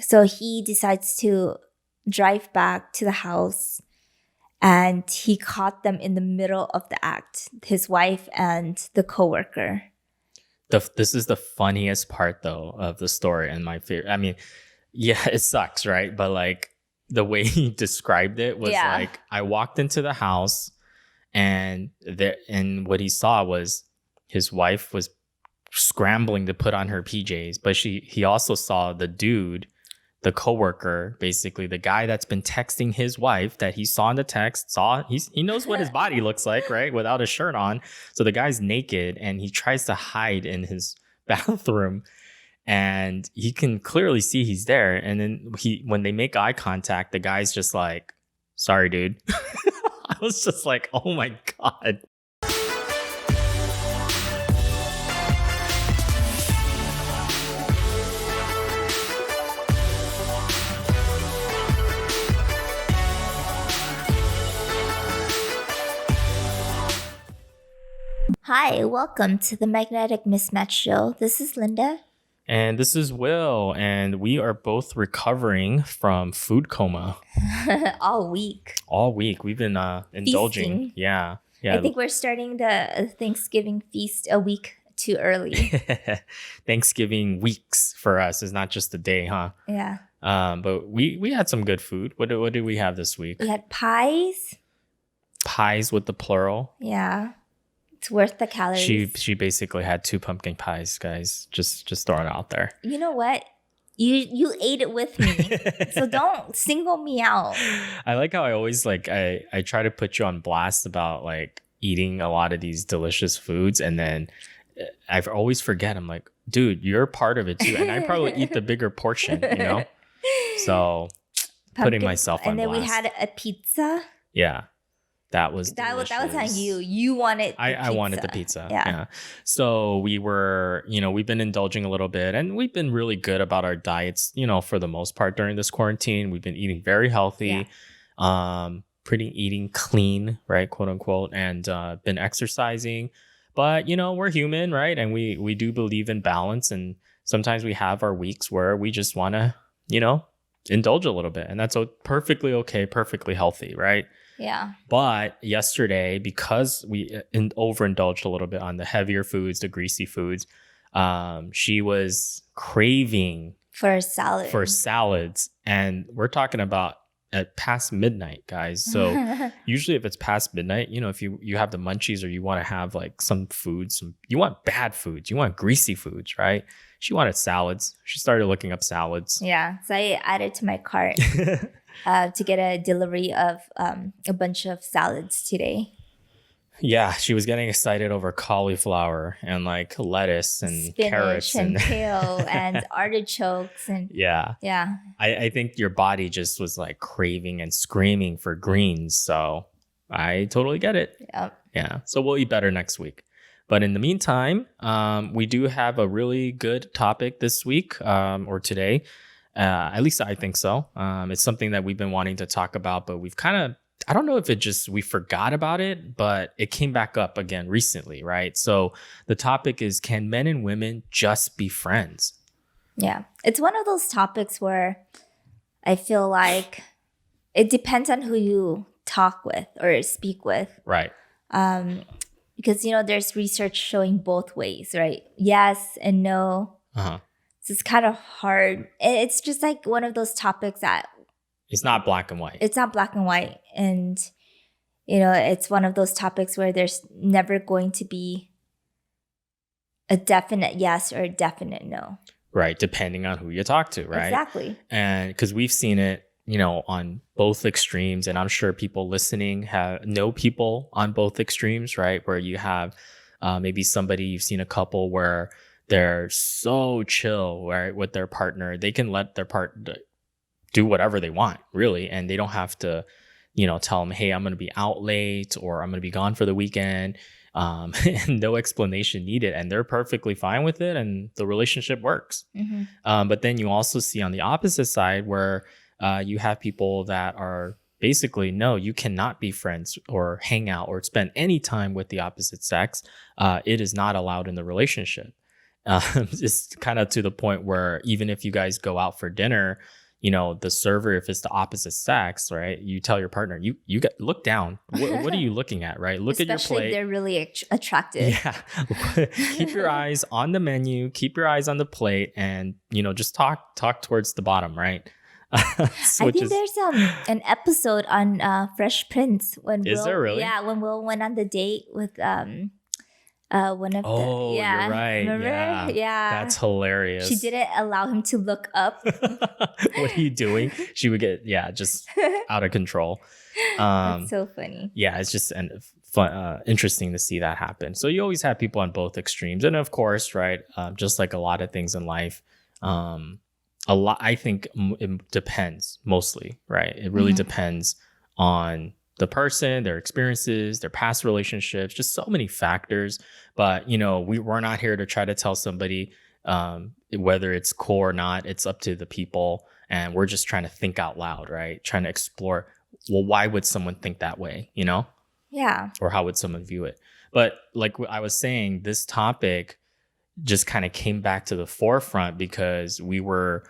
So he decides to drive back to the house, and he caught them in the middle of the act, his wife and the coworker. This is the funniest part, though, of the story, and my favorite. I mean, yeah, it sucks, right? But like the way he described it was like, I walked into the house, and what he saw was his wife was scrambling to put on her PJs, but he also saw the dude, the coworker, basically the guy that's been texting his wife that he saw in the text, he knows what his body looks like, right? Without a shirt on. So the guy's naked and he tries to hide in his bathroom, and he can clearly see he's there. And then when they make eye contact, the guy's just like, sorry, dude. I was just like, oh my God. Hi, welcome to the Magnetic Mismatch Show. This is Linda. And this is Will, and we are both recovering from food coma. All week. We've been indulging. Feasting. Yeah. I think we're starting the Thanksgiving feast a week too early. Thanksgiving weeks for us is not just a day, huh? Yeah. But we had some good food. What did we have this week? We had pies. Pies with the plural. Yeah. It's worth the calories. She basically had 2 pumpkin pies, guys. Just throw it out there. You know what? You ate it with me, so don't single me out. I like how I always I try to put you on blast about like eating a lot of these delicious foods, and then I always forget. I'm like, dude, you're part of it too, and I probably eat the bigger portion, you know. So putting myself on blast. And then we had a pizza. Yeah. That was on you. You wanted the pizza. I wanted the pizza. Yeah. So we were, we've been indulging a little bit, and we've been really good about our diets, for the most part during this quarantine. We've been eating very healthy, eating clean, right, quote unquote, and been exercising. But, we're human, right? And we do believe in balance. And sometimes we have our weeks where we just want to, indulge a little bit. And that's perfectly okay, perfectly healthy, right? Yeah. But yesterday, because we overindulged a little bit on the heavier foods, the greasy foods, she was craving for salads. And we're talking about at past midnight, guys. So usually if it's past midnight, if you have the munchies or you want to have like some foods, you want bad foods, you want greasy foods, right? She wanted salads. She started looking up salads. Yeah. So I added to my cart. To get a delivery of a bunch of salads today. Yeah, she was getting excited over cauliflower and like lettuce and spinach carrots and kale and artichokes and yeah. I think your body just was like craving and screaming for greens, so I totally get it. Yep. Yeah, so we'll eat better next week. But in the meantime, we do have a really good topic this week or today. At least I think so. It's something that we've been wanting to talk about, but we've kind of, I don't know if we forgot about it, but it came back up again recently, right? So the topic is, can men and women just be friends? Yeah. It's one of those topics where I feel like it depends on who you talk with or speak with. Right. Because, there's research showing both ways, right? Yes and no. Uh-huh. So it's kind of hard. It's just like one of those topics that it's not black and white. It's not black and white. And, it's one of those topics where there's never going to be a definite yes or a definite no. Right. Depending on who you talk to, right? Exactly. And because we've seen it, on both extremes. And I'm sure people listening know people on both extremes, right? Where you have maybe somebody, you've seen a couple where they're so chill, right, with their partner. They can let their partner do whatever they want, really. And they don't have to, tell them, hey, I'm going to be out late or I'm going to be gone for the weekend. And no explanation needed. And they're perfectly fine with it. And the relationship works. Mm-hmm. But then you also see on the opposite side where you have people that are basically, no, you cannot be friends or hang out or spend any time with the opposite sex. It is not allowed in the relationship. It's kind of to the point where even if you guys go out for dinner, the server, if it's the opposite sex, right, you tell your partner, you get look down. What are you looking at, right? Look at your Especially if plate. they're really attractive. Yeah. Keep your eyes on the menu, keep your eyes on the plate, and just talk towards the bottom, right? I think there's an episode on Fresh Prince when Is Will, there really? yeah, when Will went on the date with one of Oh, the, yeah, you're right. remember? Yeah. Yeah, That's hilarious. she didn't allow him to look up. What are you doing? She would get, just out of control. That's so funny. Yeah, it's just fun, interesting to see that happen. So you always have people on both extremes, and of course, right, just like a lot of things in life, a lot. I think it depends mostly, right? It really depends on the person, their experiences, their past relationships, just so many factors. But we're not here to try to tell somebody whether it's cool or not. It's up to the people, and we're just trying to think out loud, right? Trying to explore. Well, why would someone think that way? Yeah. Or how would someone view it? But like I was saying, this topic just kind of came back to the forefront because we were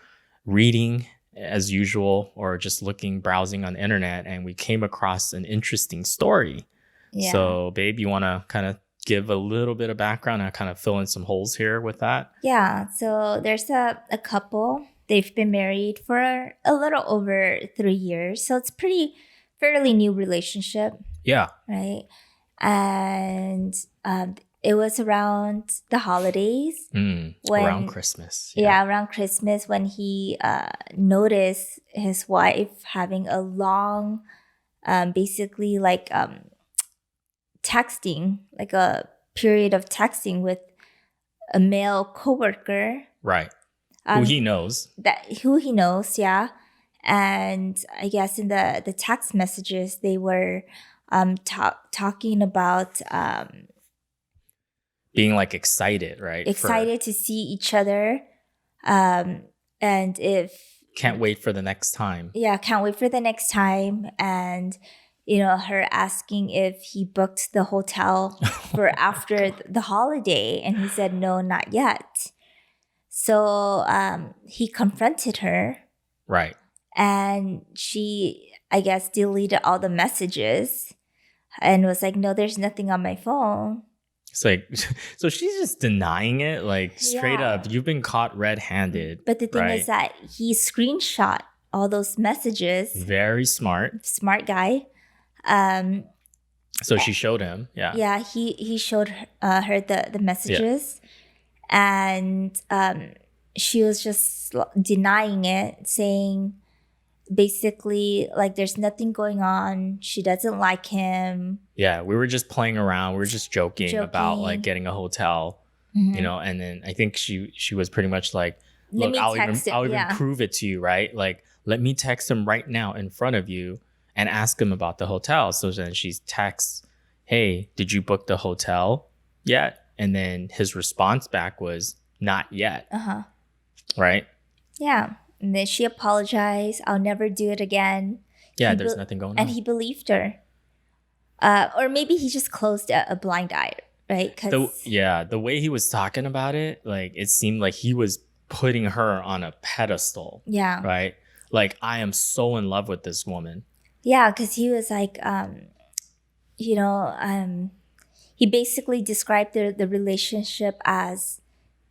reading as usual or just browsing on the internet, and we came across an interesting story. Yeah. So babe, you want to kind of give a little bit of background and kind of fill in some holes here with that? Yeah. So there's a couple. They've been married for a little over 3 years. So it's fairly new relationship. Yeah. Right. And it was around the holidays. Around Christmas. Yeah, around Christmas when he noticed his wife having a long, basically like texting, like a period of texting with a male coworker. Right. Who he knows. Who he knows, yeah. And I guess in the text messages, they were talking about being like excited, right? Excited to see each other. And if... Can't wait for the next time. Yeah, can't wait for the next time. And, her asking if he booked the hotel for after the holiday. And he said, no, not yet. So he confronted her. Right. And she, I guess, deleted all the messages and was like, no, there's nothing on my phone. It's like, so she's just denying it, like straight up. You've been caught red-handed. But the thing is that he screenshot all those messages. Very smart. Smart guy. So she showed him. Yeah. Yeah, he showed her the messages. Yeah. And she was just denying it, saying basically like there's nothing going on. She doesn't like him. Yeah, we were just playing around. We were just joking about like getting a hotel, and then I think she was pretty much like, look, I'll even prove it to you, right? Like, let me text him right now in front of you and ask him about the hotel. So then she texts, hey, did you book the hotel yet? And then his response back was, not yet. Right? Yeah. And then she apologized. I'll never do it again. Yeah, there's nothing going on. And he believed her. Or maybe he just closed a blind eye, right? The way he was talking about it, like it seemed like he was putting her on a pedestal. Yeah. Right? Like, I am so in love with this woman. Yeah, because he was like, he basically described the relationship as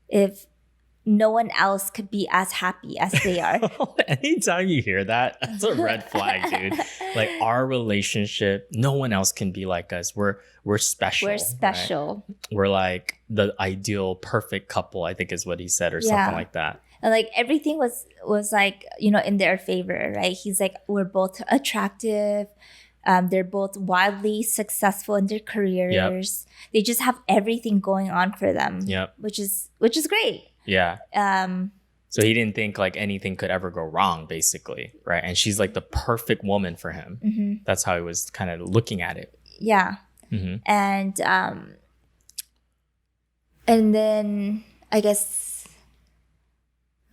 if no one else could be as happy as they are. Anytime you hear that, that's a red flag, dude. Like, our relationship, no one else can be like us. We're special. We're special. Right? We're like the ideal perfect couple, I think is what he said, or something like that. And like everything was like, in their favor, right? He's like, we're both attractive. They're both wildly successful in their careers. Yep. They just have everything going on for them. Yep. Which is great. Yeah. So he didn't think like anything could ever go wrong, basically, right? And she's like the perfect woman for him. Mm-hmm. That's how he was kind of looking at it. Yeah. Mm-hmm. And then I guess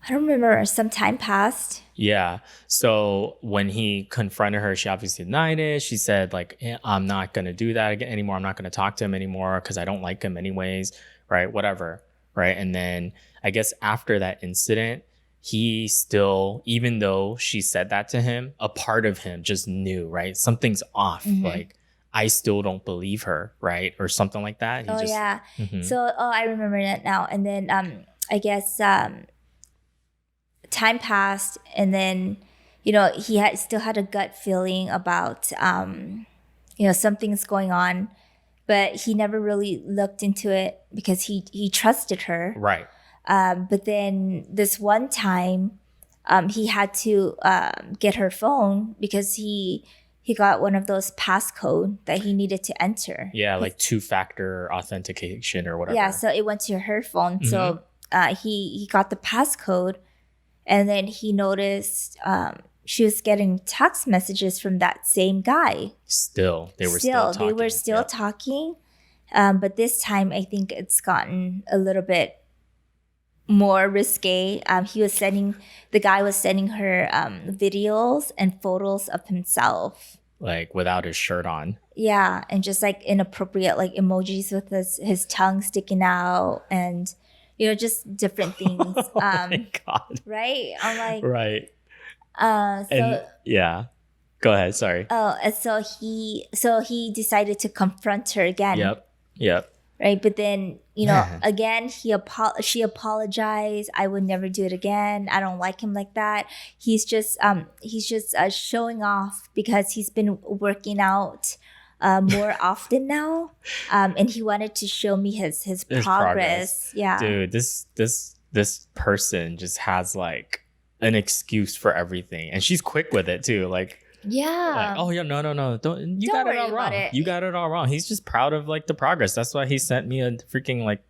I don't remember. Some time passed. Yeah. So when he confronted her, she obviously denied it. She said like, I'm not going to do that again anymore. I'm not going to talk to him anymore because I don't like him anyways. Right. Whatever. right? And then I guess after that incident, he still, even though she said that to him, a part of him just knew, right? Something's off. Like, I still don't believe her, right? Or something like that. He just, yeah. Mhm. So I remember that now. And then I guess time passed, and then he still had a gut feeling about something's going on, but he never really looked into it because he trusted her. Right. But then this one time, he had to get her phone because he got one of those passcode that he needed to enter. Yeah, like two-factor authentication or whatever. Yeah, so it went to her phone. So he got the passcode, and then he noticed she was getting text messages from that same guy. Still, they were still talking. They were still talking. But this time, I think it's gotten a little bit more risque. The guy was sending her videos and photos of himself, like without his shirt on. Yeah, and just like inappropriate like emojis with his tongue sticking out, and just different things. Oh my God. Right? I'm like, right. So and, yeah. Go ahead. Sorry. Oh, and so he decided to confront her again. Yep. Right, but then again she apologized. I would never do it again. I don't like him like that. He's just showing off because he's been working out more often now, and he wanted to show me his progress. Yeah, dude, this person just has like an excuse for everything, and she's quick with it too. Like, yeah. Oh yeah, no, don't got it all wrong. You got it all wrong. He's just proud of like the progress. That's why he sent me a freaking like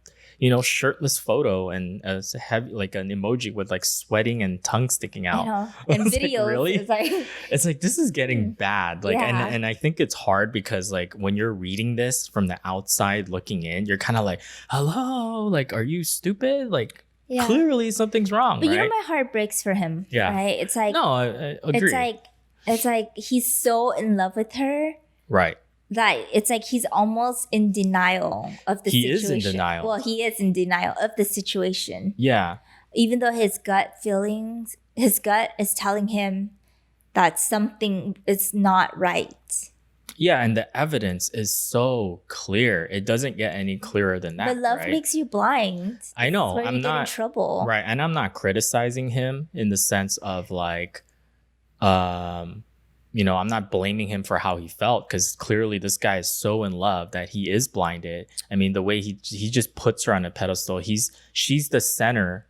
shirtless photo and a heavy like an emoji with like sweating and tongue sticking out. I know. And videos. Like, really? It's it's like this is getting bad. Like, Yeah. and I think it's hard because like when you're reading this from the outside looking in, you're kind of like, hello, like, are you stupid? Like, Yeah. clearly something's wrong. But right? my heart breaks for him. Yeah. Right? It's like, no, I agree. It's like he's so in love with her. Right. That it's like he's almost in denial of the situation. He is in denial. Well, he is in denial of the situation. Yeah. Even though his gut is telling him that something is not right. Yeah, and the evidence is so clear. It doesn't get any clearer than that. But love right? makes you blind. I know. That's where you get in trouble. Right. And I'm not criticizing him in the sense of like, I'm not blaming him for how he felt, because clearly this guy is so in love that he is blinded. I mean, the way he just puts her on a pedestal, she's the center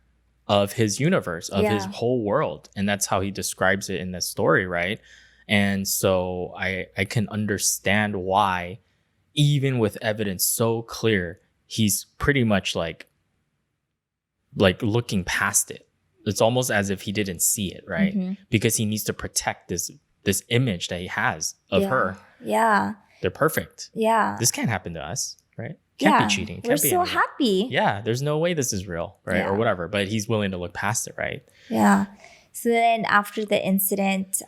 of his universe, of his whole world. And that's how he describes it in the story, right? And so I can understand why, even with evidence so clear, he's pretty much like looking past it. It's almost as if he didn't see it, right? Mm-hmm. Because he needs to protect this image that he has of her. Yeah. They're perfect. Yeah. This can't happen to us, right? Can't be cheating. We're so happy. Yeah. There's no way this is real, right? Yeah. Or whatever. But he's willing to look past it, right? Yeah. So then after the incident,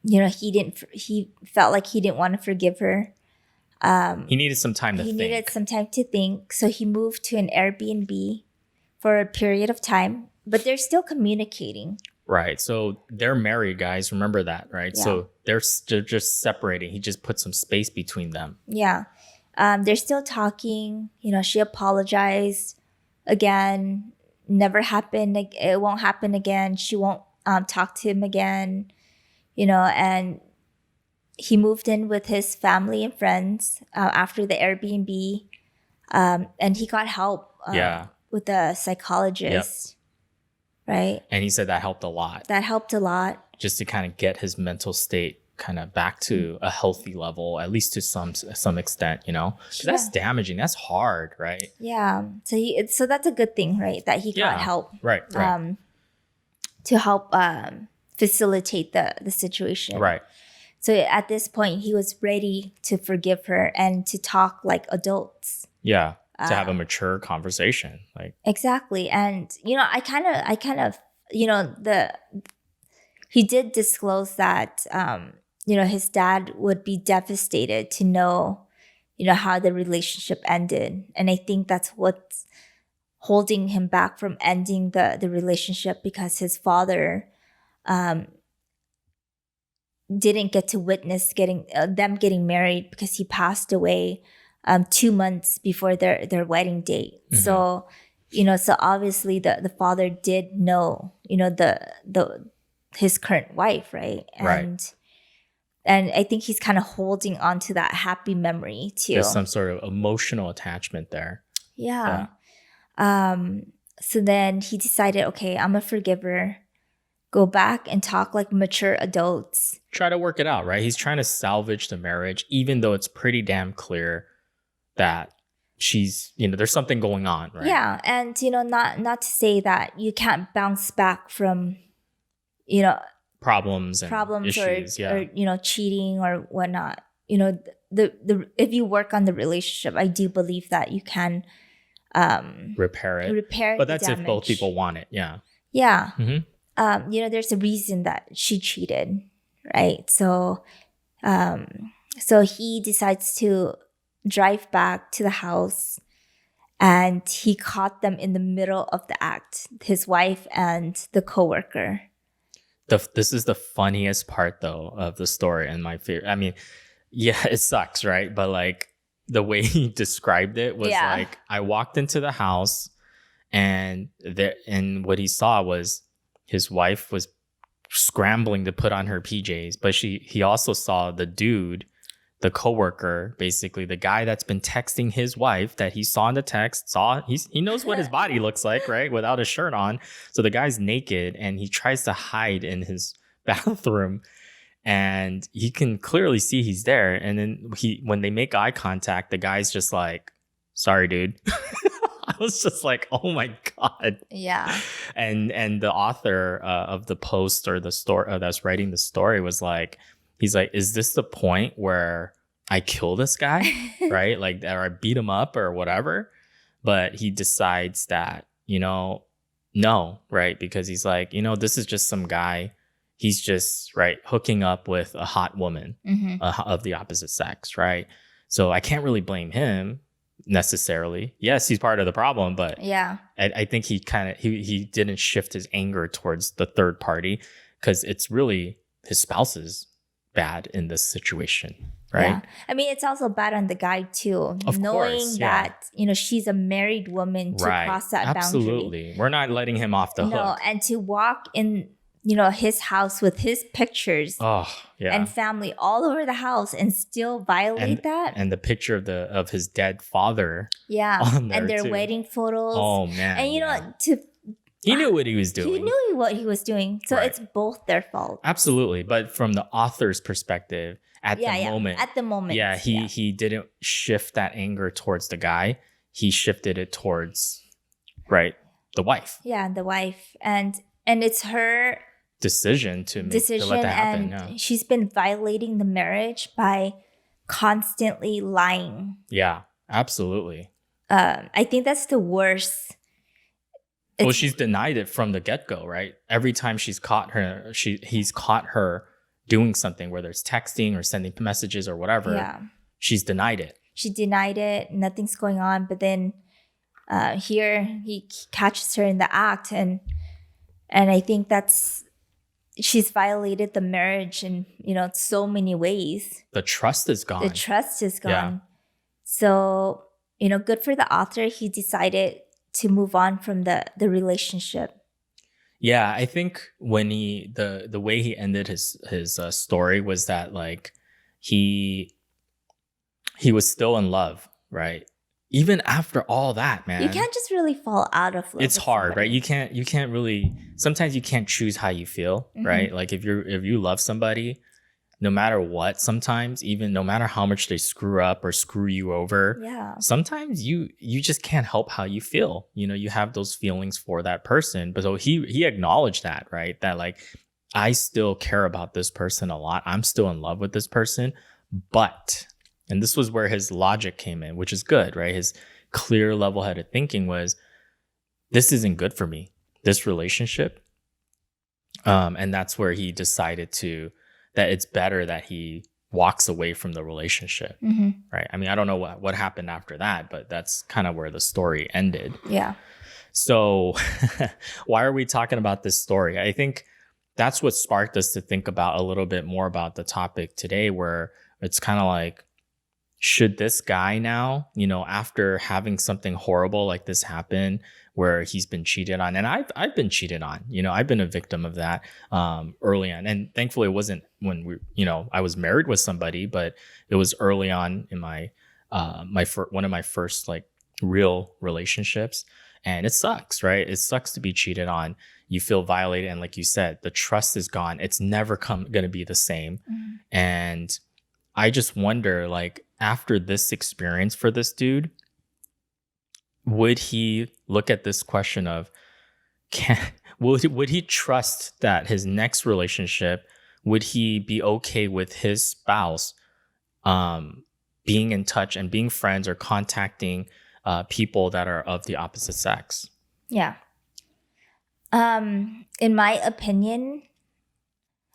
he felt like he didn't want to forgive her. He needed some time to think. He needed some time to think. So he moved to an Airbnb for a period of time, but they're still communicating. Right. So they're married, guys. Remember that, right? Yeah. So they're just separating. He just put some space between them. Yeah. They're still talking. She apologized again. Never happened. It won't happen again. She won't talk to him again. And he moved in with his family and friends after the Airbnb. And he got help with a psychologist. Yep. Right. And he said that helped a lot. Just to kind of get his mental state kind of back to a healthy level, at least to some extent, because that's damaging. That's hard, right? Yeah. So that's a good thing, right? That he got help. Right. To help facilitate the situation. Right. So at this point, he was ready to forgive her and to talk like adults. Yeah. To have a mature conversation, like exactly. And I kind of he did disclose that his dad would be devastated to know how the relationship ended, and I think that's what's holding him back from ending the relationship because his father didn't get to witness them getting married because he passed away 2 months before their wedding date. Mm-hmm. So, so obviously the father did know, the his current wife, right? And I think he's kind of holding on to that happy memory too. There's some sort of emotional attachment there. Yeah. So then he decided, okay, I'm gonna forgive her. Go back and talk like mature adults. Try to work it out, right? He's trying to salvage the marriage, even though it's pretty damn clear that she's, there's something going on, right? Yeah, and not to say that you can't bounce back from, problems and issues, or cheating or whatnot. The if you work on the relationship, I do believe that you can repair it. But that's if both people want it. Yeah. Yeah. Mm-hmm. There's a reason that she cheated, right? So he decides to drive back to the house, and he caught them in the middle of the act, his wife and the coworker. This is the funniest part though of the story, and my favorite. I mean, yeah, it sucks, right? But like the way he described it was like, I walked into the house, and what he saw was his wife was scrambling to put on her PJs, but he also saw the dude, the coworker, basically the guy that's been texting his wife that he saw in the text, he knows what his body looks like, right? Without a shirt on. So the guy's naked and he tries to hide in his bathroom, and he can clearly see he's there. And then when they make eye contact, the guy's just like, sorry, dude. I was just like, oh my God. Yeah. And the author of the post, or the story that's writing the story, was like, he's like, is this the point where I kill this guy? Right? Like, or I beat him up or whatever. But he decides that, no, right? Because he's like, this is just some guy. He's just, right, hooking up with a hot woman of the opposite sex, right? So I can't really blame him necessarily. Yes, he's part of the problem, but yeah, I think he didn't shift his anger towards the third party, because it's really his spouse's bad in this situation, right? Yeah. I mean, it's also bad on the guy too, of knowing course, yeah. that she's a married woman, to cross that boundary. Absolutely, we're not letting him off the hook. And to walk in his house with his pictures and family all over the house and still violate that. And the picture of his dead father. Yeah. On there and their too. wedding photos. Oh man. And he knew what he was doing. He knew what he was doing. So it's both their fault. Absolutely. But from the author's perspective, at the moment. Yeah, he didn't shift that anger towards the guy. He shifted it towards the wife. Yeah, the wife. And it's her decision to let that happen. And she's been violating the marriage by constantly lying. Yeah, absolutely. I think that's the worst. Well, she's denied it from the get-go, right? Every time he's caught her doing something, whether it's texting or sending messages or whatever, she's denied it. She denied it. Nothing's going on. But then here he catches her in the act, and I think she's violated the marriage in so many ways. The trust is gone. Yeah. So good for the author. He decided to move on from the relationship. Yeah, I think when the way he ended his story was that like he was still in love, right? Even after all that, man. You can't just really fall out of love. It's hard, right? You can't really, sometimes you can't choose how you feel, right? Like if you love somebody, no matter what, sometimes even no matter how much they screw up or screw you over, sometimes you just can't help how you feel. You have those feelings for that person. But so he acknowledged that, right? That like, I still care about this person a lot. I'm still in love with this person, but, and this was where his logic came in, which is good, right? His clear, level-headed thinking was, this isn't good for me, this relationship. And that's where he decided that it's better that he walks away from the relationship, right? I mean, I don't know what happened after that, but that's kind of where the story ended. Yeah. So why are we talking about this story? I think that's what sparked us to think about a little bit more about the topic today, where it's kind of like, should this guy now, after having something horrible like this happen, where he's been cheated on, and I've been cheated on, I've been a victim of that early on, and thankfully it wasn't when I was married with somebody, but it was early on in my one of my first like real relationships, and it sucks, right? It sucks to be cheated on. You feel violated, and like you said, the trust is gone. It's never going to be the same, and I just wonder, like, after this experience for this dude, would he look at this question of, would he trust that his next relationship, would he be okay with his spouse being in touch and being friends or contacting people that are of the opposite sex? Yeah. In my opinion,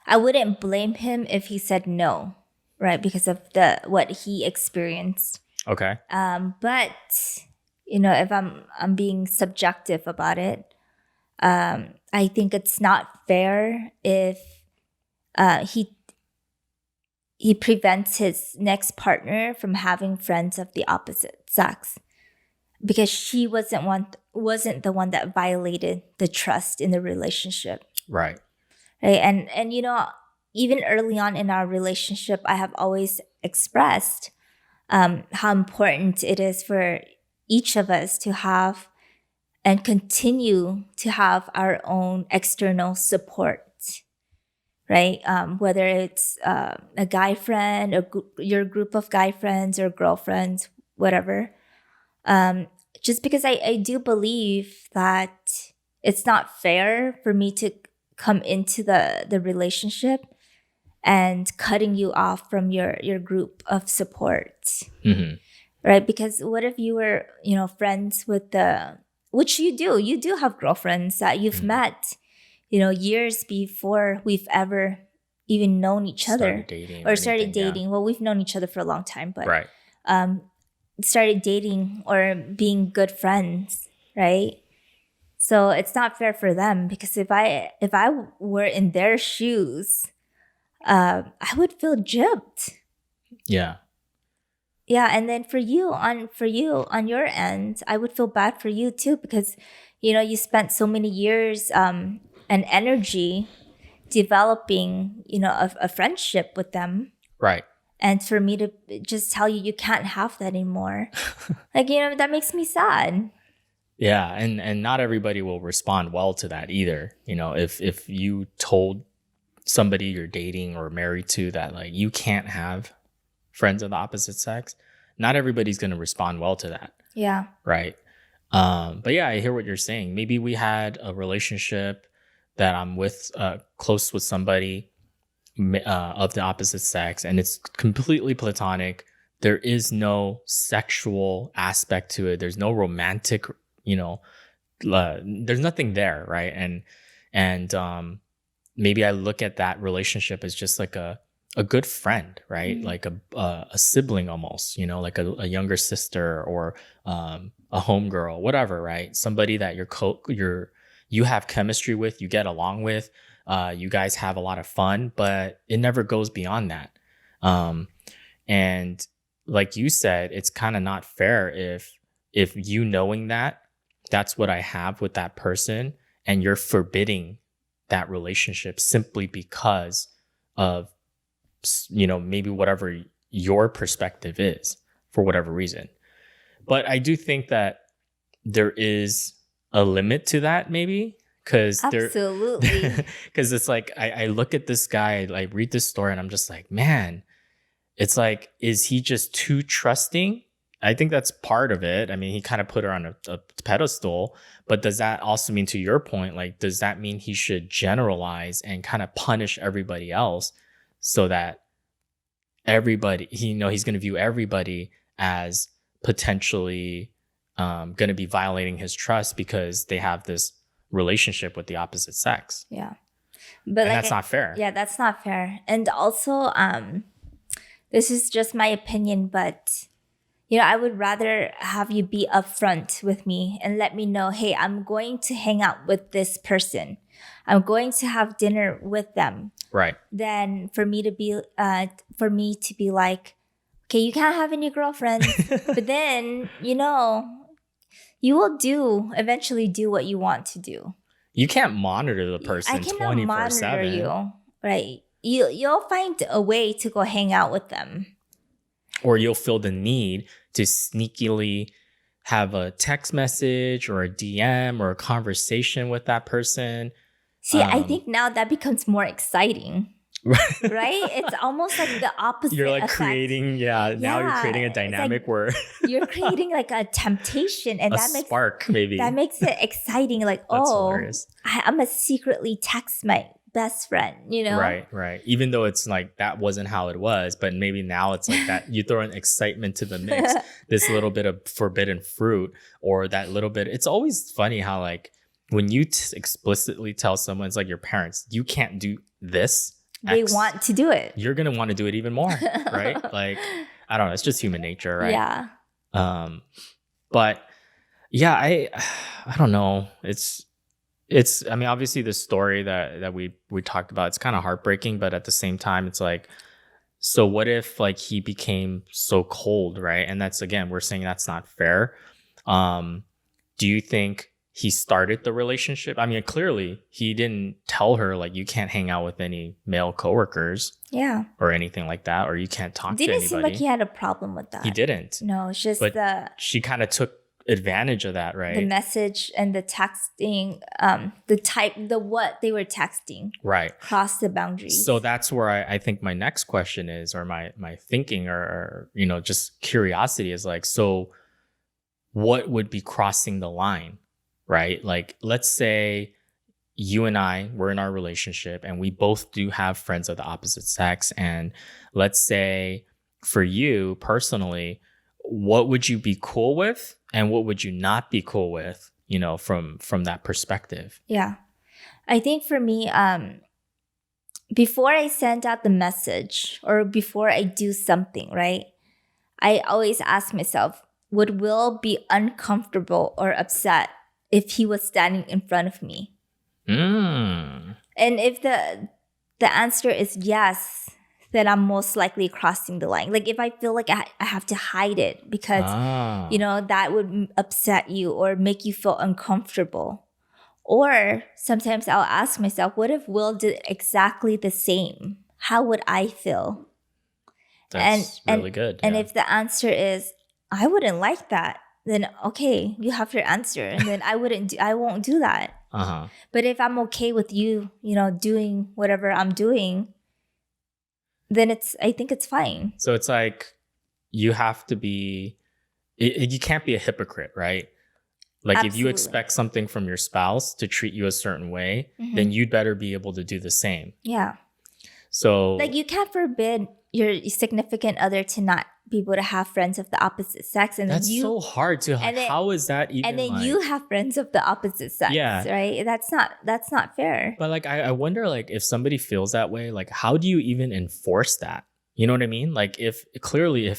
I wouldn't blame him if he said no, right? Because of what he experienced. Okay. But if I'm being subjective about it, I think it's not fair if he prevents his next partner from having friends of the opposite sex, because she wasn't the one that violated the trust in the relationship. Right. Right. And even early on in our relationship, I have always expressed how important it is for each of us to have and continue to have our own external support, right? Whether it's a guy friend or your group of guy friends or girlfriends, whatever. Just because I do believe that it's not fair for me to come into the relationship and cutting you off from your group of support. Right? Because what if you were, friends with which you do have girlfriends that you've met, years before we've ever even known each other or started dating. Yeah. Well, we've known each other for a long time, but right. Started dating or being good friends, right? So it's not fair for them, because if I were in their shoes, I would feel gypped. Yeah. Yeah, and then for you on your end, I would feel bad for you too, because you spent so many years and energy developing a friendship with them. Right. And for me to just tell you can't have that anymore, like that makes me sad. Yeah, and not everybody will respond well to that either. If you told somebody you're dating or married to that like you can't have friends of the opposite sex, not everybody's going to respond well to that. Yeah. Right. But yeah, I hear what you're saying. Maybe we had a relationship that I'm with, close with somebody of the opposite sex, and it's completely platonic. There is no sexual aspect to it. There's no romantic, there's nothing there, right? And maybe I look at that relationship as just like a good friend, right? Mm-hmm. Like a sibling almost, like a younger sister or a homegirl, whatever, right? Somebody that you have chemistry with, you get along with, you guys have a lot of fun, but it never goes beyond that. And like you said, it's kind of not fair if you knowing that that's what I have with that person, and you're forbidding that relationship simply because of maybe whatever your perspective is for whatever reason. But I do think that there is a limit to that, maybe, because absolutely, because it's like I look at this guy, I read this story, and I'm just like, man, it's like, is he just too trusting? I think that's part of it. I mean, he kind of put her on a pedestal, but does that also mean, to your point, like, does that mean he should generalize and kind of punish everybody else so that everybody, he's going to view everybody as potentially going to be violating his trust because they have this relationship with the opposite sex? Yeah. But that's not fair. Yeah, that's not fair. And also, this is just my opinion, but I would rather have you be upfront with me and let me know, hey, I'm going to hang out with this person. I'm going to have dinner with them. Right. Than for me to be like, okay, you can't have any girlfriends, but then, you will eventually do what you want to do. You can't monitor the person I cannot monitor 24/7. you, right? You'll find a way to go hang out with them. Or you'll feel the need to sneakily have a text message or a DM or a conversation with that person. See, I think now that becomes more exciting. Right? It's almost like the opposite. You're like effect. creating, now you're creating a dynamic where you're creating like a temptation, and that makes spark, maybe. That makes it exciting. Like, hilarious. I'm gonna secretly text my best friend, Right. Even though it's like that wasn't how it was, but maybe now it's like that. You throw an excitement to the mix, this little bit of forbidden fruit, or that little bit. It's always funny how like when you explicitly tell someone, it's like your parents, you can't do this. They want to do it. You're going to want to do it even more, right? Like, I don't know. It's just human nature, right? Yeah. But yeah, I don't know. It's, I mean, obviously the story that we talked about, it's kind of heartbreaking, but at the same time, it's like, so what if like he became so cold, right? And that's, again, we're saying that's not fair. Do you think he started the relationship? I mean, clearly he didn't tell her like you can't hang out with any male coworkers, or anything like that, or you can't talk to anybody. Didn't seem like he had a problem with that. He didn't. No, it's just she kind of took advantage of that, right? The message and the texting, what they were texting, right, crossed the boundaries. So that's where I think my next question is, or my thinking, or just curiosity is like, so what would be crossing the line? Right? Like, let's say you and I were in our relationship and we both do have friends of the opposite sex. And let's say for you personally, what would you be cool with and what would you not be cool with, from that perspective? Yeah. I think for me, before I send out the message or before I do something, right, I always ask myself, would Will be uncomfortable or upset if he was standing in front of me? And if the answer is yes, then I'm most likely crossing the line. Like if I feel like I have to hide it because, that would upset you or make you feel uncomfortable. Or sometimes I'll ask myself, what if Will did exactly the same? How would I feel? That's really good. And if the answer is, I wouldn't like that, then okay, you have your answer, and then I won't do that. But if I'm okay with you, doing whatever I'm doing, then I think it's fine. So it's like you have to be, you can't be a hypocrite, right? Like Absolutely. If you expect something from your spouse to treat you a certain way, then you'd better be able to do the same. Yeah. So like you can't forbid your significant other to not be able to have friends of the opposite sex, and that's then so hard to. How is that even? And then you have friends of the opposite sex, right? That's not fair. But like, I wonder, like, if somebody feels that way, like, how do you even enforce that? You know what I mean? Like, if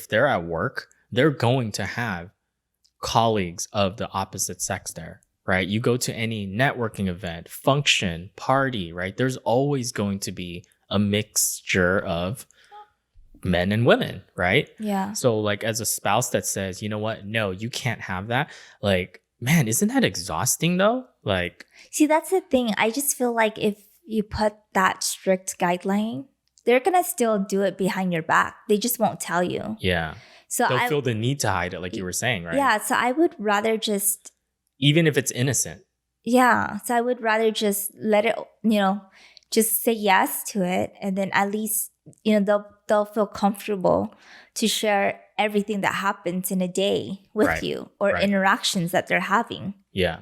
they're at work, they're going to have colleagues of the opposite sex there, right? You go to any networking event, function, party, right? There's always going to be a mixture of men and women, right? Yeah. So like as a spouse that says, you know what, no, you can't have that. Like, man, isn't that exhausting though? Like, see, that's the thing. I just feel like if you put that strict guideline, they're gonna still do it behind your back. They just won't tell you. Yeah. So they'll feel the need to hide it, like you were saying, right? Yeah. So I would rather just, even if it's innocent. Yeah. So I would rather just let it, just say yes to it, and then at least they'll feel comfortable to share everything that happens in a day with you, or interactions that they're having. Yeah.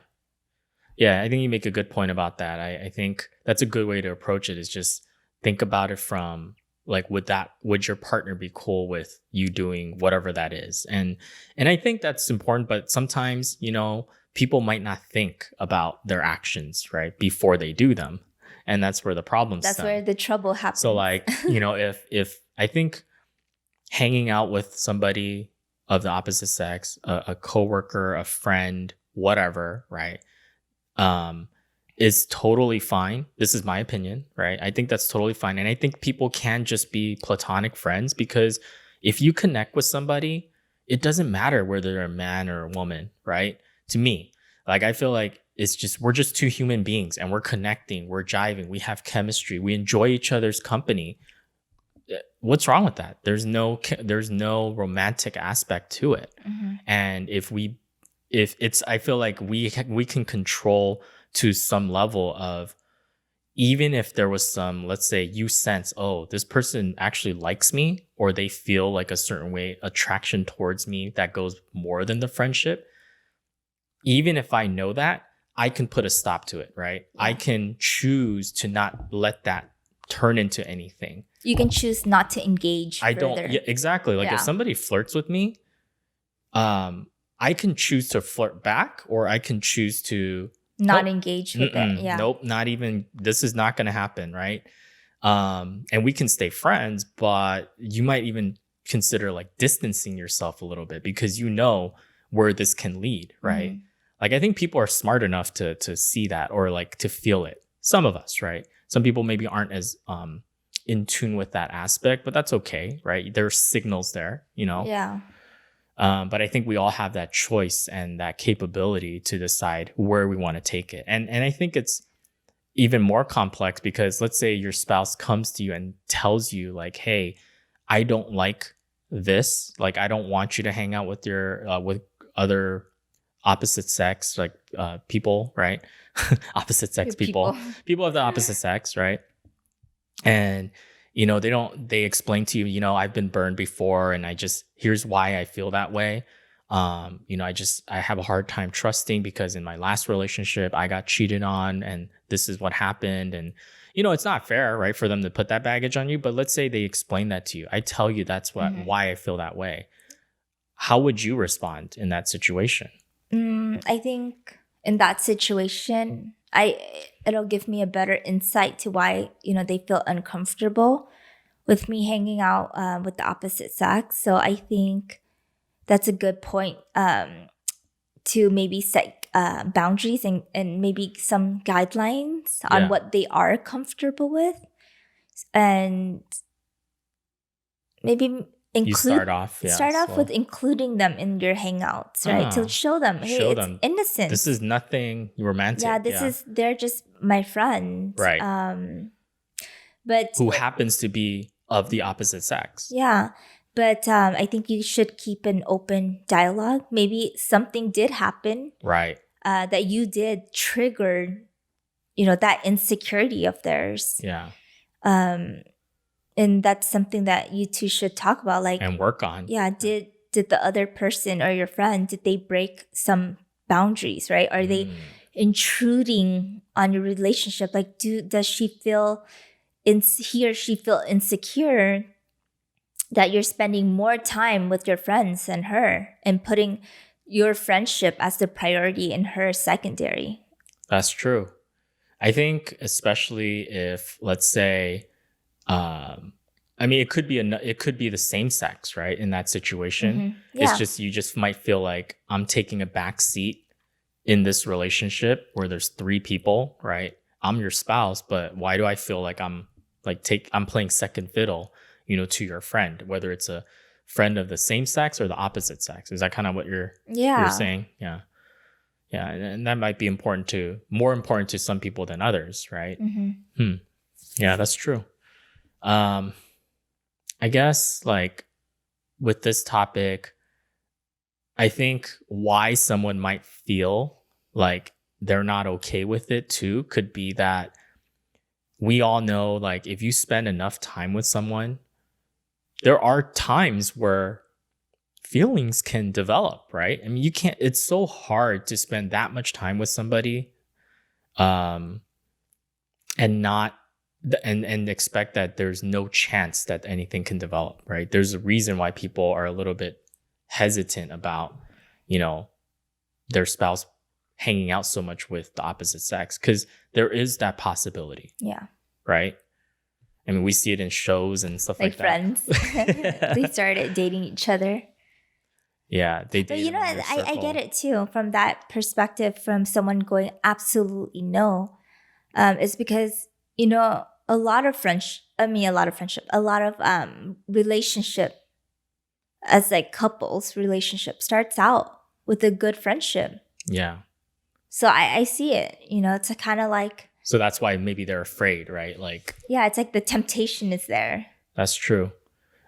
I think you make a good point about that. I think that's a good way to approach it, is just think about it from like, would your partner be cool with you doing whatever that is? And I think that's important, but sometimes, people might not think about their actions, right, before they do them. And that's where the problems That's where the trouble happens. So like, if I think hanging out with somebody of the opposite sex, a coworker, a friend, whatever, right? Is totally fine. This is my opinion, right? I think that's totally fine. And I think people can just be platonic friends, because if you connect with somebody, it doesn't matter whether they're a man or a woman, right? To me, like, I feel like we're just two human beings and we're connecting, we're jiving, we have chemistry, we enjoy each other's company. What's wrong with that? There's no romantic aspect to it. And if it's, I feel like we can control to some level of, even if there was some, let's say you sense, oh, this person actually likes me, or they feel like a certain way, attraction towards me that goes more than the friendship. Even if I know that, I can put a stop to it, right? Yeah. I can choose to not let that turn into anything. You can choose not to engage further. Yeah, exactly. Like, if somebody flirts with me, I can choose to flirt back, or I can choose to not engage with it. Yeah. Nope, not even. This is not going to happen, right? And we can stay friends, but you might even consider like distancing yourself a little bit, because you know where this can lead, right? Like, I think people are smart enough to see that, or like to feel it. Some of us, right? Some people maybe aren't as in tune with that aspect, but that's okay, right? There's signals there, you know? Yeah. But I think we all have that choice and that capability to decide where we want to take it. And I think it's even more complex, because let's say your spouse comes to you and tells you like, hey, I don't like this. Like, I don't want you to hang out with with other opposite sex, like people, right? Opposite sex people of the opposite sex, right? And they explain to you, I've been burned before, and here's why I feel that way. I have a hard time trusting, because in my last relationship I got cheated on, and this is what happened. And it's not fair, right, for them to put that baggage on you. But let's say they explain that to you. I tell you that's why I feel that way. How would you respond in that situation? I think in that situation, it'll give me a better insight to why they feel uncomfortable with me hanging out with the opposite sex. So I think that's a good point to maybe set boundaries and maybe some guidelines on what they are comfortable with, and maybe start off with including them in your hangouts, right? To show them, hey, it's innocent. This is nothing romantic. Yeah, they're just my friend, right? But who happens to be of the opposite sex. Yeah, but I think you should keep an open dialogue. Maybe something did happen, right? That you did trigger, that insecurity of theirs. Yeah. And that's something that you two should talk about, like, and work on. Yeah, did the other person or your friend, did they break some boundaries, right? Are they intruding on your relationship? Like, does he or she feel insecure that you're spending more time with your friends than her, and putting your friendship as the priority and her secondary? That's true. I think especially if, let's say, it could be the same sex, right? In that situation, It's just, you just might feel like, I'm taking a back seat in this relationship where there's 3 people, right? I'm your spouse, but why do I feel like I'm playing second fiddle, to your friend, whether it's a friend of the same sex or the opposite sex? Is that kind of what you're saying? Yeah. Yeah. And that might be more important to some people than others, right? Yeah, that's true. I guess, like, with this topic, I think why someone might feel like they're not okay with it too could be that we all know, like, if you spend enough time with someone, there are times where feelings can develop, right? I mean, it's so hard to spend that much time with somebody and not and expect that there's no chance that anything can develop, right? There's a reason why people are a little bit hesitant about, their spouse hanging out so much with the opposite sex, because there is that possibility. Yeah. Right? I mean, we see it in shows and stuff like Friends. that. They started dating each other. Yeah, they But date you know, around their I circle. get it too from that perspective from someone going absolutely no. It's because, you know, a lot of friendship, a lot of relationship as like couples relationship starts out with a good friendship. Yeah. So I see it, you know, it's a kind of like, So that's why maybe they're afraid, right? Like, yeah, it's like the temptation is there. that's true.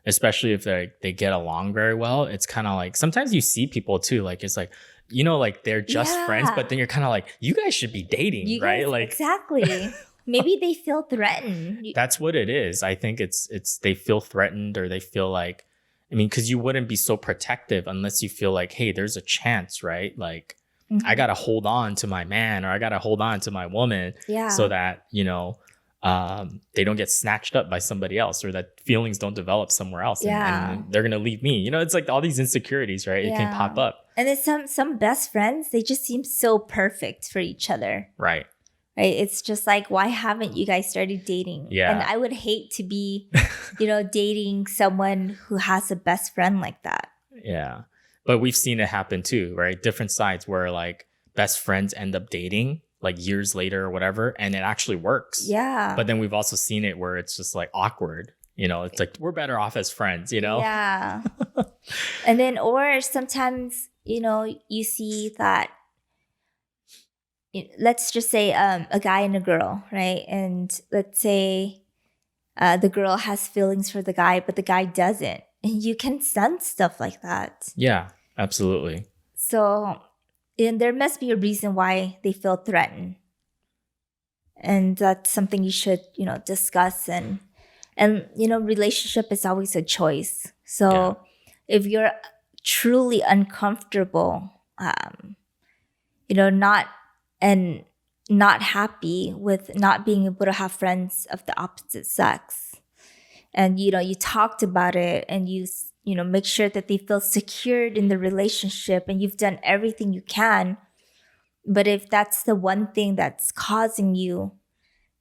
Especially if they get along very well. It's kind of like sometimes you see people too, like it's like, you know, like they're just friends, Yeah. but then you're kind of like, you guys should be dating, You right? guys, Like exactly. Maybe they feel threatened. that's what it is. I think it's they feel threatened or they feel like, I mean, because you wouldn't be so protective unless you feel like, hey, there's a chance, right? Like I Mhm. gotta hold on to my man or I gotta hold on to my woman so Yeah. that, you know, they don't get snatched up by somebody else or that feelings don't develop somewhere else Yeah. and they're gonna leave me. You know, it's like all these insecurities, right? It can Yeah. pop up. And then some best friends, they just seem so perfect for each other. Right. Right? It's just like, why haven't you guys started dating? And Yeah. I would hate to be, you know, dating someone who has a best friend like that. Yeah. But we've seen it happen too, right? Different sides where like best friends end up dating like years later or whatever, and it actually works. Yeah. But then we've also seen it where it's just like awkward. You know, it's like we're better off as friends, you know? Yeah. And then, or sometimes, you know, you see that, let's just say a guy and a girl, right? And let's say the girl has feelings for the guy, but the guy doesn't. And you can sense stuff like that. Yeah, absolutely. So, and there must be a reason why they feel threatened. And that's something you should, you know, discuss. And you know, relationship is always a choice. So if you're truly uncomfortable, you know, not happy with not being able to have friends of the opposite sex, and you know, you talked about it and you know, make sure that they feel secured in the relationship and you've done everything you can. But if that's the one thing that's causing you,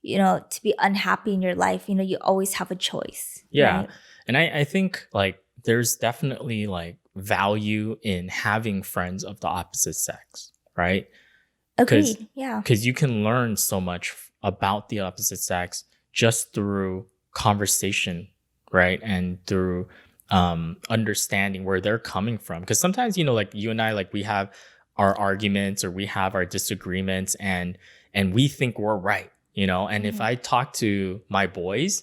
you know, to be unhappy in your life, you know, you always have a choice. Yeah. Right? And I think like there's definitely like value in having friends of the opposite sex, right? Agreed. Yeah. Because you can learn so much about the opposite sex just through conversation, right? And through understanding where they're coming from. Because sometimes, you know, like you and I, like we have our arguments or we have our disagreements and we think we're right, you know. And if I talk to my boys,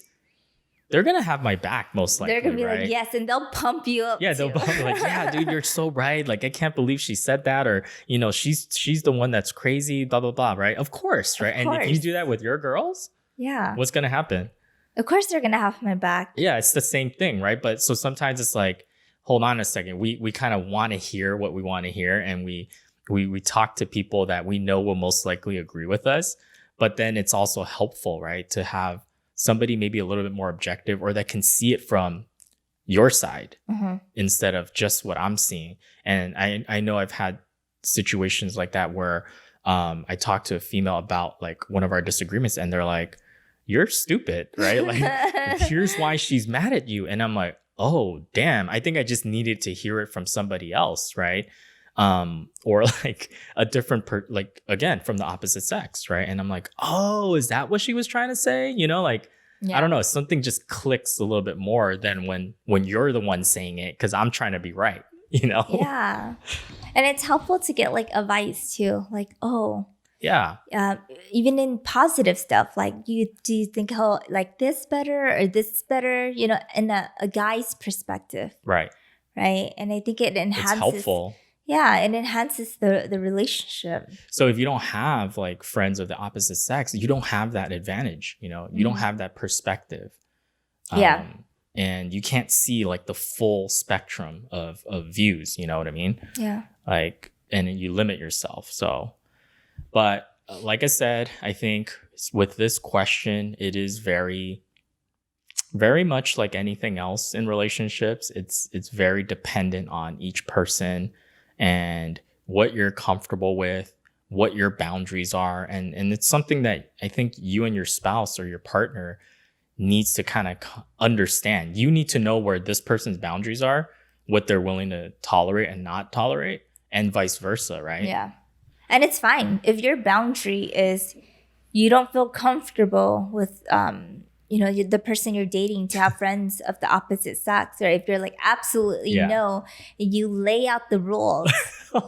they're gonna have my back most likely. They're gonna be right? like, yes, and they'll pump you up. Yeah, too. they'll be like, yeah, dude, you're so right. Like, I can't believe she said that, or you know, she's the one that's crazy, blah blah blah, right? Of course, right? And if you course. do that with your girls, Yeah. what's gonna happen? Of course they're gonna have my back. Yeah, it's the same thing, right? But so sometimes it's like, hold on a second, we kind of want to hear what we want to hear, and we talk to people that we know will most likely agree with us. But then it's also helpful, right, to have somebody maybe a little bit more objective or that can see it from your side instead of just what I'm seeing. And I know I've had situations like that where I talked to a female about like one of our disagreements and they're like, you're stupid, right? Like, here's why she's mad at you. And I'm like, oh, damn, I think I just needed to hear it from somebody else, right? Or like a different, like, again, from the opposite sex, right? And I'm like, oh, is that what she was trying to say? You know, like, I don't know, something just clicks a little bit more than when you're the one saying it because I'm trying to be right, you know? Yeah. And it's helpful to get like advice too. Like, oh, yeah. Even in positive stuff, like do you think how like this better or this better, you know, in a guy's perspective. Right. Right. And I think it enhances. It's helpful. Yeah, it enhances the relationship. So if you don't have like friends of the opposite sex, you don't have that advantage, you know, you don't have that perspective. Yeah. And you can't see like the full spectrum of views, you know what I mean? Yeah. Like, and you limit yourself. So, but like I said, I think with this question, it is very, very much like anything else in relationships. It's very dependent on each person and what you're comfortable with, what your boundaries are. And it's something that I think you and your spouse or your partner needs to kind of understand. You need to know where this person's boundaries are what they're willing to tolerate and not tolerate, and vice versa, right? Yeah. And it's fine if your boundary is you don't feel comfortable with the person you're dating to have friends of the opposite sex, or if you're like absolutely no, you lay out the rules.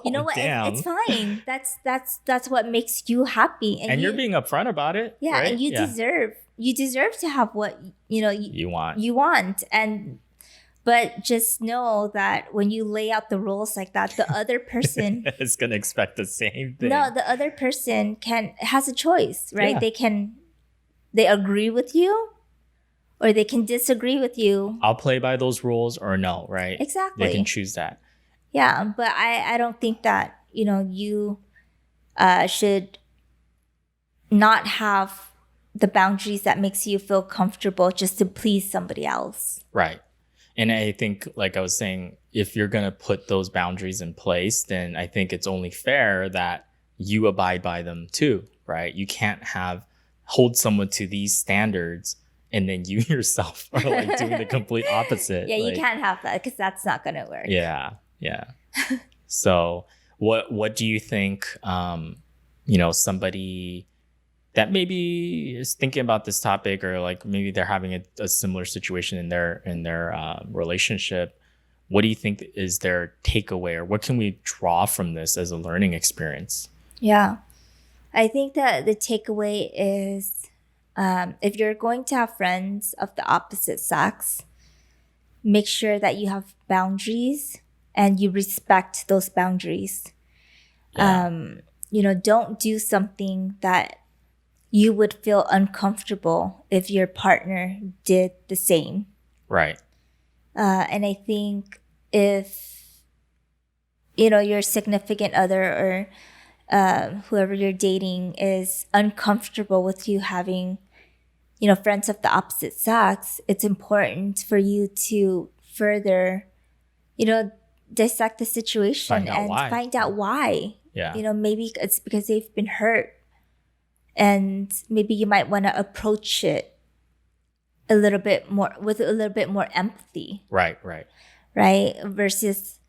You know what? It's fine. That's what makes you happy, and you're being upfront about it. Yeah, right? And you deserve to have what you want, but just know that when you lay out the rules like that, the other person is going to expect the same thing. No, the other person has a choice, right? They agree with you or they can disagree with you. I'll play by those rules or no, right? Exactly. They can choose that. Yeah, but I don't think that, you should not have the boundaries that makes you feel comfortable just to please somebody else. Right. And I think, like I was saying, if you're going to put those boundaries in place, then I think it's only fair that you abide by them too, right? You can't hold someone to these standards and then you yourself are like doing the complete opposite. Yeah, you can't have that because that's not going to work. Yeah. So what do you think, somebody that maybe is thinking about this topic, or like maybe they're having a similar situation in their relationship, what do you think is their takeaway, or what can we draw from this as a learning experience? Yeah, I think that the takeaway is if you're going to have friends of the opposite sex, make sure that you have boundaries and you respect those boundaries. Don't do something that you would feel uncomfortable if your partner did the same. Right. And I think if, your significant other or whoever you're dating is uncomfortable with you having, friends of the opposite sex, it's important for you to further, dissect the situation find out why. Yeah. Maybe it's because they've been hurt. And maybe you might want to approach it with a little bit more empathy. Right. Versus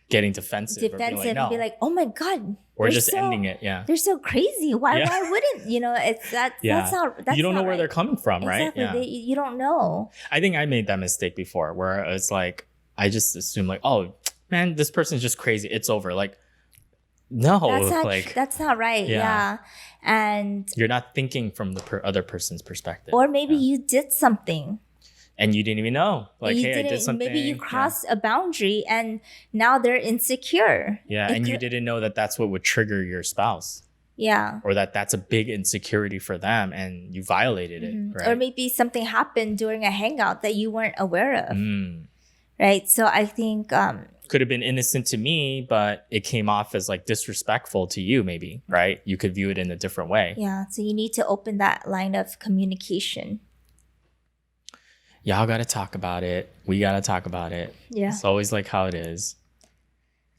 getting defensive and be like, oh my God. Or just ending it. Yeah. They're so crazy. Why wouldn't, it's that's not, you don't know where they're coming from, right? Exactly. You don't know. I think I made that mistake before where it's like, I just assume like, oh man, this person's just crazy. It's over. Like, no, that's not right. Yeah. And you're not thinking from the other person's perspective. Or maybe you did something and you didn't even know. Like, hey, I did something. Maybe you crossed a boundary and now they're insecure. Yeah. And you didn't know that that's what would trigger your spouse. Yeah. Or that's a big insecurity for them and you violated it. Right? Or maybe something happened during a hangout that you weren't aware of. Right. So I think could have been innocent to me, but it came off as like disrespectful to you, maybe, right? You could view it in a different way. Yeah. So you need to open that line of communication. Y'all got to talk about it. We got to talk about it. Yeah. It's always like how it is.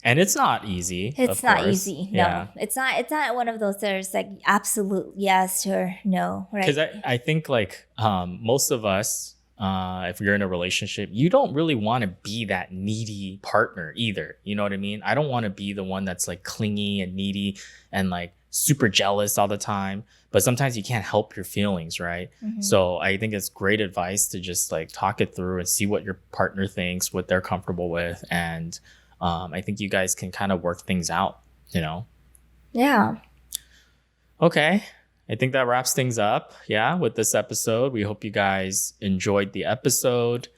And it's not easy. It's not easy. No, yeah. It's not one of those there's like absolute yes or no, right? Because I think like most of us, if you're in a relationship, you don't really want to be that needy partner either. You know what I mean? I don't want to be the one that's like clingy and needy and like super jealous all the time. But sometimes you can't help your feelings, right? Mm-hmm. So I think it's great advice to just like talk it through and see what your partner thinks, what they're comfortable with. And I think you guys can kind of work things out, Yeah. Okay. I think that wraps things up, with this episode. We hope you guys enjoyed the episode.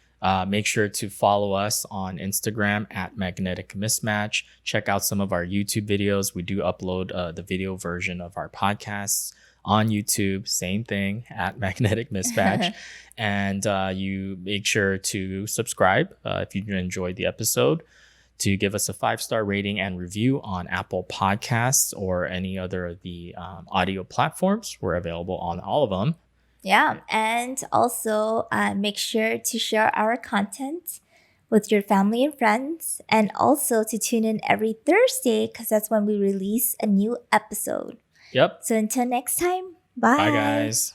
Make sure to follow us on Instagram at Magnetic Mismatch. Check out some of our YouTube videos. We do upload the video version of our podcasts on YouTube. Same thing, at Magnetic Mismatch. And you make sure to subscribe if you enjoyed the episode, to give us a 5-star rating and review on Apple Podcasts or any other of the audio platforms. We're available on all of them. Yeah. And also make sure to share our content with your family and friends, and also to tune in every Thursday because that's when we release a new episode. Yep. So until next time, bye. Bye, guys.